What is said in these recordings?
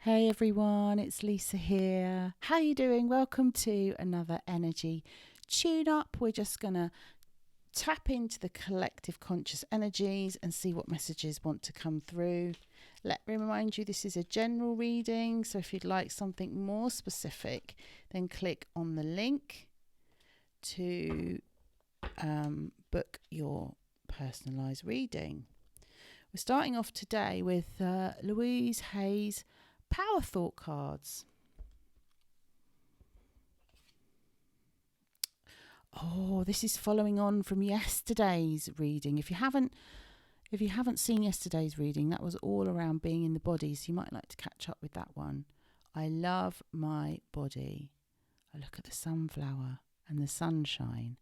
Hey everyone, it's Lisa here. How you doing? Welcome to another energy tune up. We're just going to tap into the collective conscious energies and see what messages want to come through. Let me remind you, this is a general reading, so if you'd like something more specific, then click on the link to book your personalised reading. We're starting off today with Louise Hay's Power Thought Cards. Oh, this is following on from yesterday's reading. If you haven't seen yesterday's reading, that was all around being in the body, so you might like to catch up with that one. I love my body. I look at the sunflower and the sunshine.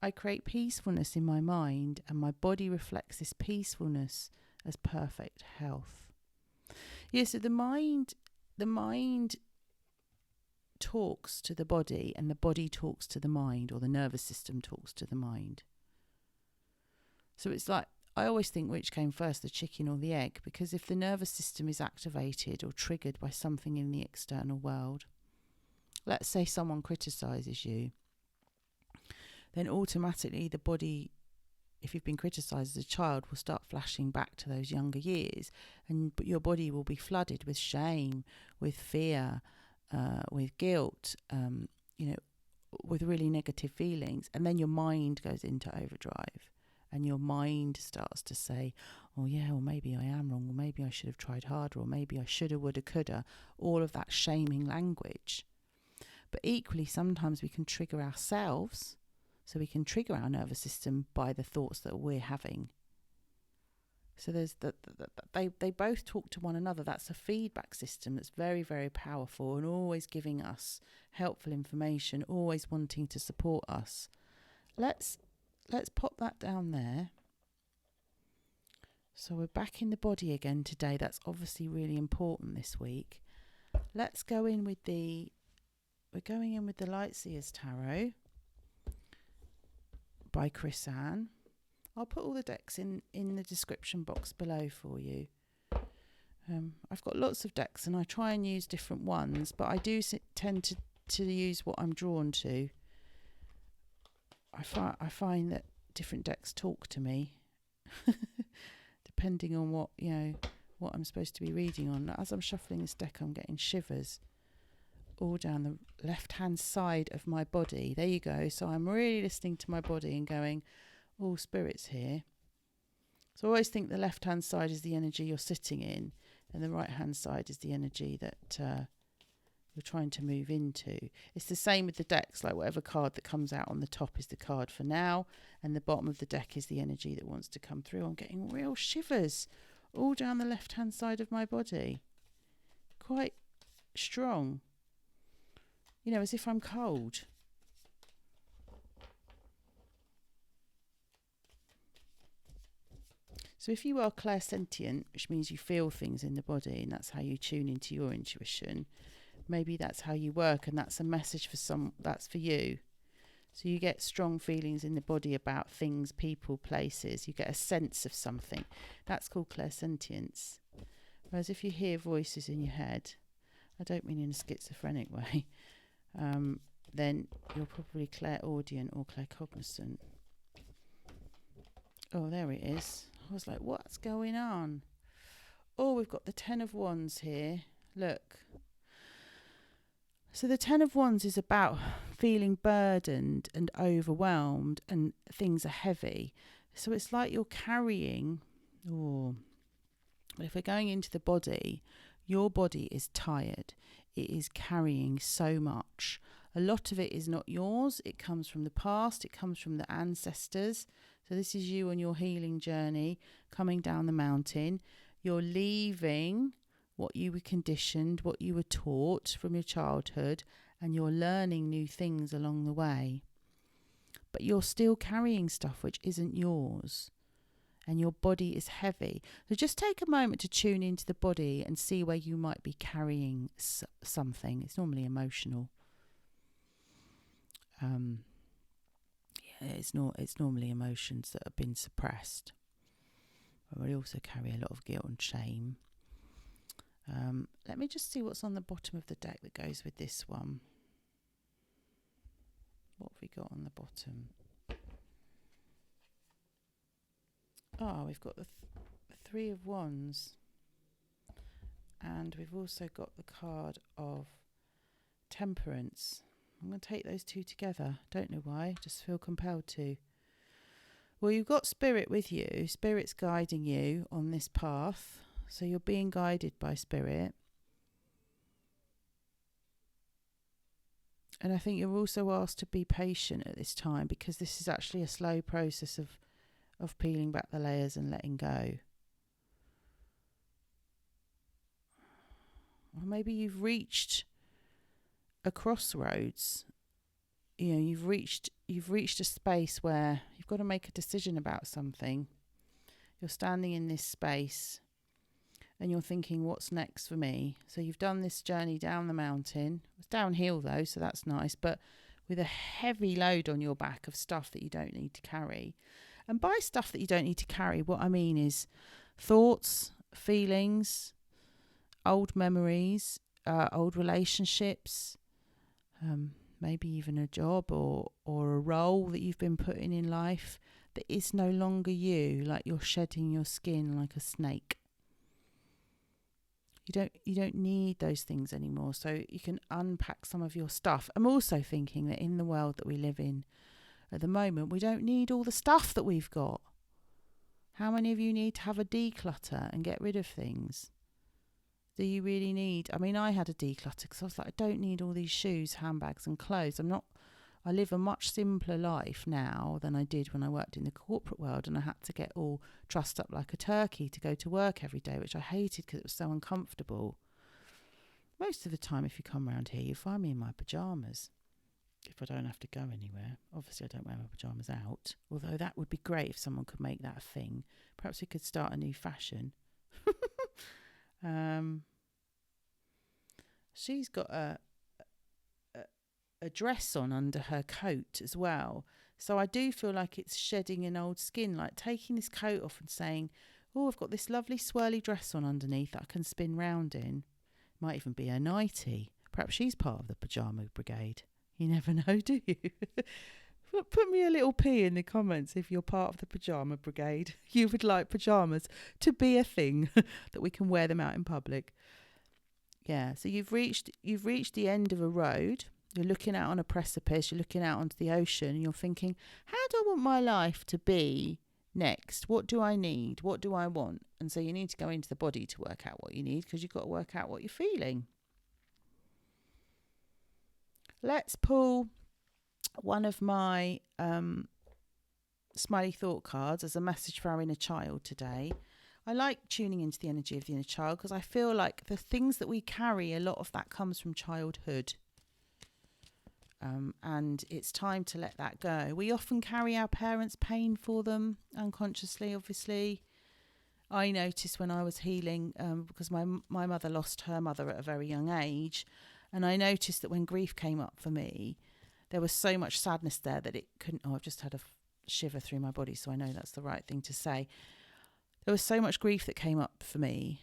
I create peacefulness in my mind, and my body reflects this peacefulness as perfect health. Yeah, so the mind talks to the body, and the body talks to the mind, or the nervous system talks to the mind. So it's like, I always think, which came first, the chicken or the egg? Because if the nervous system is activated or triggered by something in the external world, let's say someone criticizes you, then automatically the body, if you've been criticised as a child, will start flashing back to those younger years, but your body will be flooded with shame, with fear, with guilt, with really negative feelings, and then your mind goes into overdrive, and your mind starts to say, oh yeah, well maybe I am wrong, or maybe I should have tried harder, or maybe I shoulda, woulda, coulda, all of that shaming language. But equally, sometimes we can trigger ourselves. So we can trigger our nervous system by the thoughts that we're having. So there's they both talk to one another. That's a feedback system that's very, very powerful, and always giving us helpful information, always wanting to support us. Let's pop that down there. So we're back in the body again today. That's obviously really important this week. Let's go in with we're going in with the Light Seers Tarot by Chris Ann. I'll put all the decks in the description box below for you. I've got lots of decks, and I try and use different ones, but I do tend to use what I'm drawn to. I find that different decks talk to me depending on what I'm supposed to be reading on. As I'm shuffling this deck, I'm getting shivers all down the left hand side of my body. There you go. So I'm really listening to my body and going, all spirits here. So I always think the left hand side is the energy you're sitting in, and the right hand side is the energy that you're trying to move into. It's the same with the decks, like whatever card that comes out on the top is the card for now, and the bottom of the deck is the energy that wants to come through. I'm getting real shivers all down the left hand side of my body. Quite strong. As if I'm cold. So if you are clairsentient, which means you feel things in the body, and that's how you tune into your intuition, maybe that's how you work, and that's a message that's for you. So you get strong feelings in the body about things, people, places. You get a sense of something. That's called clairsentience. Whereas if you hear voices in your head, I don't mean in a schizophrenic way, then you're probably clairaudient or claircognizant. Oh, there it is. I was like, what's going on? Oh, we've got the Ten of Wands here. Look. So the Ten of Wands is about feeling burdened and overwhelmed, and things are heavy. So it's like you're carrying, but if we're going into the body, your body is tired. It is carrying so much. A lot of it is not yours. It comes from the past. It comes from the ancestors. So this is you on your healing journey, coming down the mountain. You're leaving what you were conditioned, what you were taught from your childhood, and you're learning new things along the way. But you're still carrying stuff which isn't yours, and your body is heavy. So just take a moment to tune into the body and see where you might be carrying something. It's normally emotional. It's normally emotions that have been suppressed. We also carry a lot of guilt and shame. Let me just see what's on the bottom of the deck that goes with this one. What have we got on the bottom? Oh, we've got the Three of Wands. And we've also got the card of Temperance. I'm going to take those two together. Don't know why, just feel compelled to. Well, you've got Spirit with you. Spirit's guiding you on this path. So you're being guided by Spirit. And I think you're also asked to be patient at this time, because this is actually a slow process of peeling back the layers and letting go. Or maybe you've reached a crossroads. You know, you've reached a space where you've got to make a decision about something. You're standing in this space and you're thinking, what's next for me? So you've done this journey down the mountain. It's downhill though, so that's nice, but with a heavy load on your back of stuff that you don't need to carry. And by stuff that you don't need to carry, what I mean is thoughts, feelings, old memories, old relationships, maybe even a job or a role that you've been putting in life that is no longer you, like you're shedding your skin like a snake. You don't need those things anymore, so you can unpack some of your stuff. I'm also thinking that in the world that we live in at the moment, we don't need all the stuff that we've got. How many of you need to have a declutter and get rid of things? Do you really need? I mean, I had a declutter because I was like, I don't need all these shoes, handbags and clothes. I live a much simpler life now than I did when I worked in the corporate world, and I had to get all trussed up like a turkey to go to work every day, which I hated because it was so uncomfortable. Most of the time, if you come around here, you find me in my pyjamas. If I don't have to go anywhere. Obviously, I don't wear my pyjamas out, although that would be great if someone could make that a thing. Perhaps we could start a new fashion. She's got a dress on under her coat as well. So I do feel like it's shedding an old skin, like taking this coat off and saying, oh, I've got this lovely swirly dress on underneath that I can spin round in. Might even be a nightie. Perhaps she's part of the pyjama brigade. You never know, do you? Put me a little P in the comments if you're part of the pyjama brigade. You would like pyjamas to be a thing that we can wear them out in public. Yeah, so you've reached the end of a road. You're looking out on a precipice. You're looking out onto the ocean, and you're thinking, how do I want my life to be next? What do I need? What do I want? And so you need to go into the body to work out what you need, because you've got to work out what you're feeling. Let's pull one of my Smiley Thought cards as a message for our inner child today. I like tuning into the energy of the inner child because I feel like the things that we carry, a lot of that comes from childhood. And it's time to let that go. We often carry our parents' pain for them unconsciously, obviously. I noticed when I was healing, because my mother lost her mother at a very young age, and I noticed that when grief came up for me, there was so much sadness there that it couldn't... Oh, I've just had a shiver through my body, so I know that's the right thing to say. There was so much grief that came up for me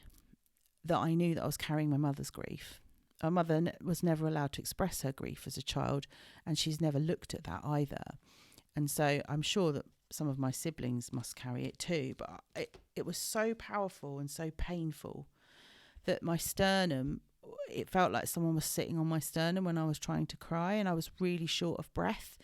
that I knew that I was carrying my mother's grief. Our mother was never allowed to express her grief as a child, and she's never looked at that either. And so I'm sure that some of my siblings must carry it too, but it was so powerful and so painful that my sternum, it felt like someone was sitting on my sternum when I was trying to cry, and I was really short of breath.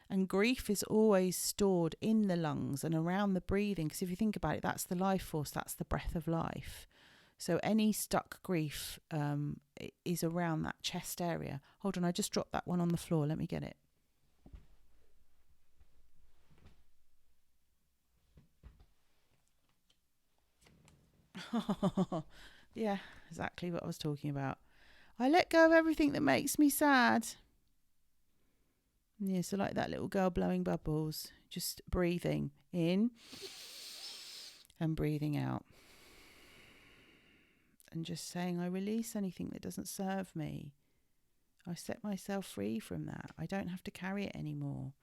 And grief is always stored in the lungs and around the breathing, because if you think about it, that's the life force, that's the breath of life. So any stuck grief is around that chest area. Hold on, I just dropped that one on the floor. Let me get it. Yeah, exactly what I was talking about. I let go of everything that makes me sad. Yeah, so like that little girl blowing bubbles, just breathing in and breathing out. And just saying, I release anything that doesn't serve me. I set myself free from that. I don't have to carry it anymore.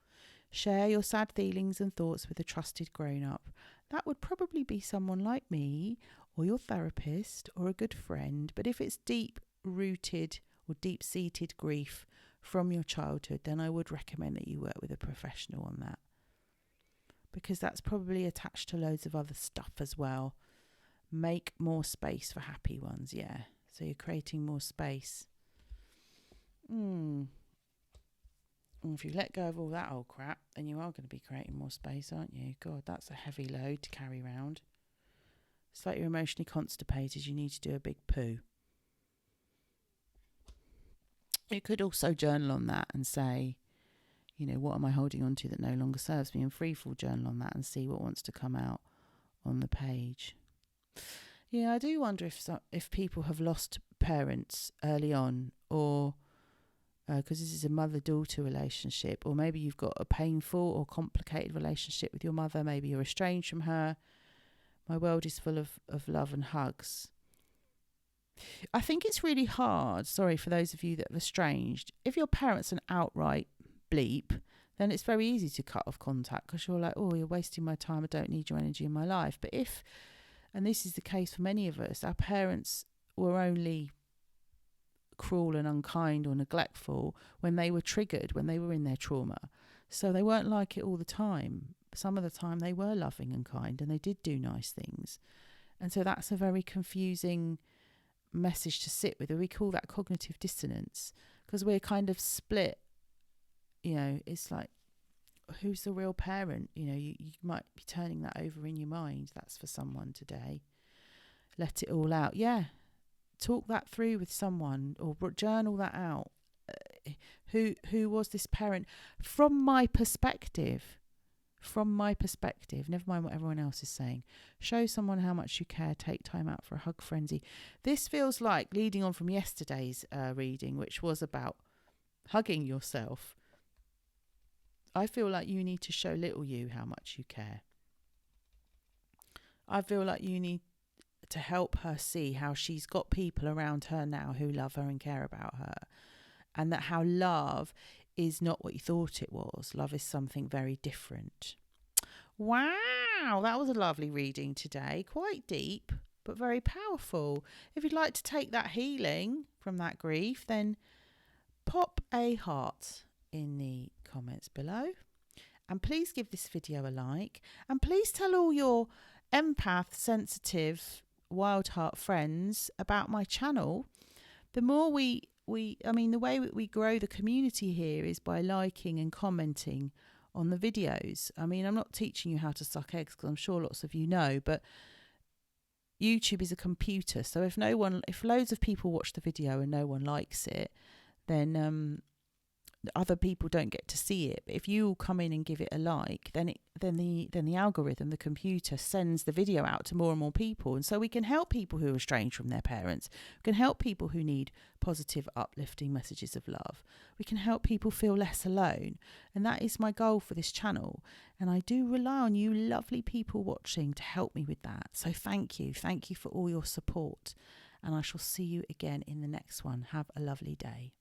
Share your sad feelings and thoughts with a trusted grown-up. that would probably be someone like me or your therapist or a good friend. But if it's deep-rooted or deep-seated grief from your childhood, then I would recommend that you work with a professional on that, because that's probably attached to loads of other stuff as well. Make more space for happy ones, yeah. So you're creating more space. If you let go of all that old crap, then you are going to be creating more space, aren't you? God, that's a heavy load to carry around. It's like you're emotionally constipated. You need to do a big poo. You could also journal on that and say, you know, what am I holding on to that no longer serves me? And freefall journal on that and see what wants to come out on the page. Yeah, I do wonder if people have lost parents early on, or because this is a mother-daughter relationship, or maybe you've got a painful or complicated relationship with your mother. Maybe you're estranged from her. My world is full of love and hugs. I think it's really hard, sorry, for those of you that are estranged. If your parent's an outright bleep, then it's very easy to cut off contact, because you're like, oh, you're wasting my time. I don't need your energy in my life. But if, and this is the case for many of us, our parents were only cruel and unkind or neglectful when they were triggered, when they were in their trauma. So they weren't like it all the time. Some of the time they were loving and kind and they did do nice things. And so that's a very confusing message to sit with. We call that cognitive dissonance, because we're kind of split. You know, it's like, who's the real parent? You know, you might be turning that over in your mind. That's for someone today. Let it all out. Yeah. Talk that through with someone, or journal that out. Who was this parent from my perspective? From my perspective, never mind what everyone else is saying. Show someone how much you care. Take time out for a hug frenzy. This feels like leading on from yesterday's reading, which was about hugging yourself. I feel like you need to show little you how much you care. I feel like you need to help her see how she's got people around her now who love her and care about her, and that how love is not what you thought it was. Love is something very different. Wow, that was a lovely reading today. Quite deep, but very powerful. If you'd like to take that healing from that grief, then pop a heart in the comments below. And please give this video a like. And please tell all your empath, sensitive, Wildheart friends about my channel. The more the way we grow the community here is by liking and commenting on the videos. I mean, I'm not teaching you how to suck eggs, because I'm sure lots of you know, but YouTube is a computer. So if loads of people watch the video and no one likes it, then other people don't get to see it. But if you all come in and give it a like, then the algorithm, the computer, sends the video out to more and more people. And so we can help people who are estranged from their parents. We can help people who need positive, uplifting messages of love. We can help people feel less alone. And that is my goal for this channel. And I do rely on you lovely people watching to help me with that. So thank you. Thank you for all your support. And I shall see you again in the next one. Have a lovely day.